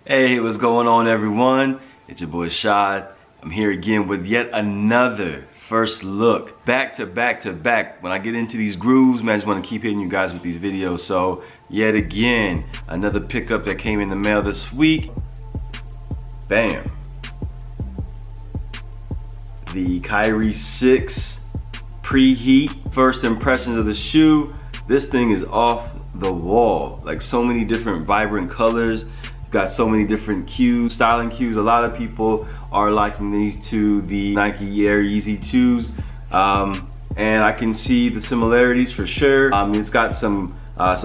Hey, what's going on, everyone? It's your boy Shad. I'm here again with yet another first look. Back to back. When I get into these grooves, man, I just want to keep hitting you guys with these videos. So, yet again, another pickup that came in the mail this week. Bam. The Kyrie 6 Preheat. First impressions of the shoe. This thing is off the wall. Like, so many different vibrant colors. Got so many different cues, styling cues. A lot of people are liking these to the Nike Air Yeezy 2s. And I can see the similarities for sure. It's got some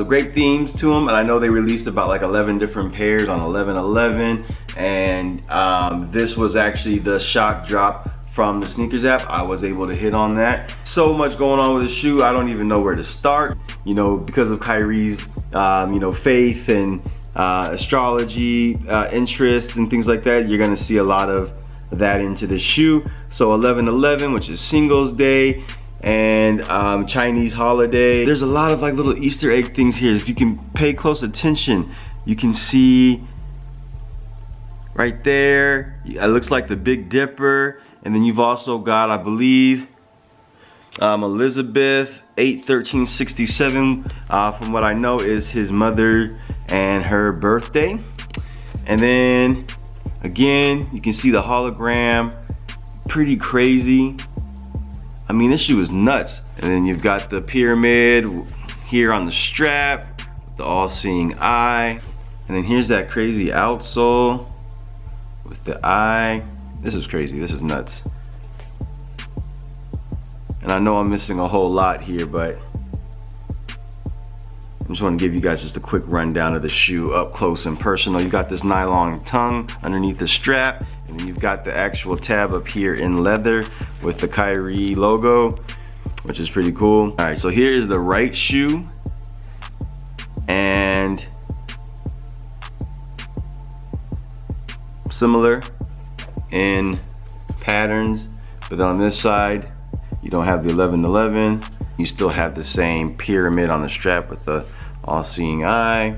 great themes to them, and I know they released about like 11 different pairs on 11/11, and this was actually the shock drop from the sneakers app. I was able to hit on that. So much going on with the shoe, I don't even know where to start. You know, because of Kyrie's faith and astrology interests and things like that, you're gonna see a lot of that into the shoe. So 11/11, which is Singles Day, and Chinese holiday. There's a lot of like little Easter egg things here. If you can pay close attention, you can see right there, it looks like the Big Dipper. And then you've also got, I believe, Elizabeth 8/13/67, from what I know is his mother and her birthday. And then again, you can see the hologram, pretty crazy. I mean, this shoe is nuts. And then you've got the pyramid here on the strap, with the all-seeing eye. And then here's that crazy outsole with the eye. This is crazy, this is nuts. And I know I'm missing a whole lot here, but I just want to give you guys just a quick rundown of the shoe up close and personal. You got this nylon tongue underneath the strap, and then you've got the actual tab up here in leather with the Kyrie logo, which is pretty cool. All right, so here is the right shoe, and similar in patterns, but on this side you don't have the 11/11. You still have the same pyramid on the strap with the all-seeing eye,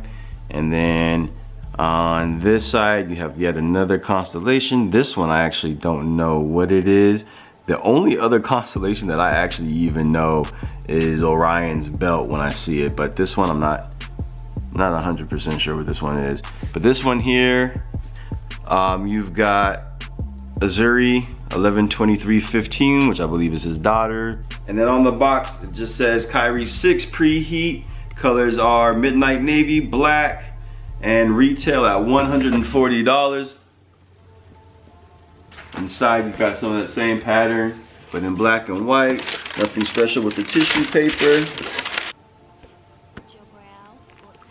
and then on this side you have yet another constellation. This one I actually don't know what it is. The only other constellation that I actually even know is Orion's belt when I see it, but this one I'm not 100% sure what this one is. But this one here, you've got Azuri 11/23/15, which I believe is his daughter. And then on the box it just says Kyrie 6 Preheat. Colors are midnight navy, black, and retail at $140. Inside you've got some of that same pattern, but in black and white. Nothing special with the tissue paper.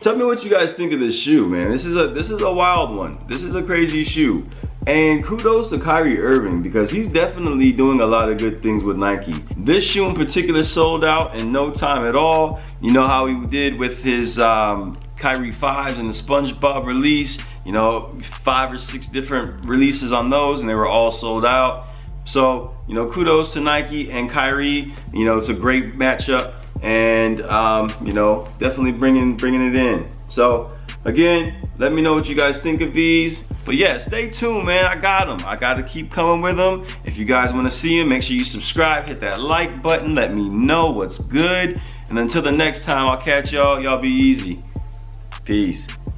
Tell me what you guys think of this shoe, man. This is a wild one. This is a crazy shoe. And kudos to Kyrie Irving, because he's definitely doing a lot of good things with Nike. This shoe in particular sold out in no time at all. You know how he did with his Kyrie 5s and the SpongeBob release. You know, 5 or 6 different releases on those, and they were all sold out. So, you know, kudos to Nike and Kyrie. You know, it's a great matchup, and you know, definitely bringing it in. So again, let me know what you guys think of these. But yeah, stay tuned, man. I got them. I got to keep coming with them. If you guys want to see them, make sure you subscribe, hit that like button, let me know what's good. And until the next time, I'll catch y'all. Y'all be easy. Peace.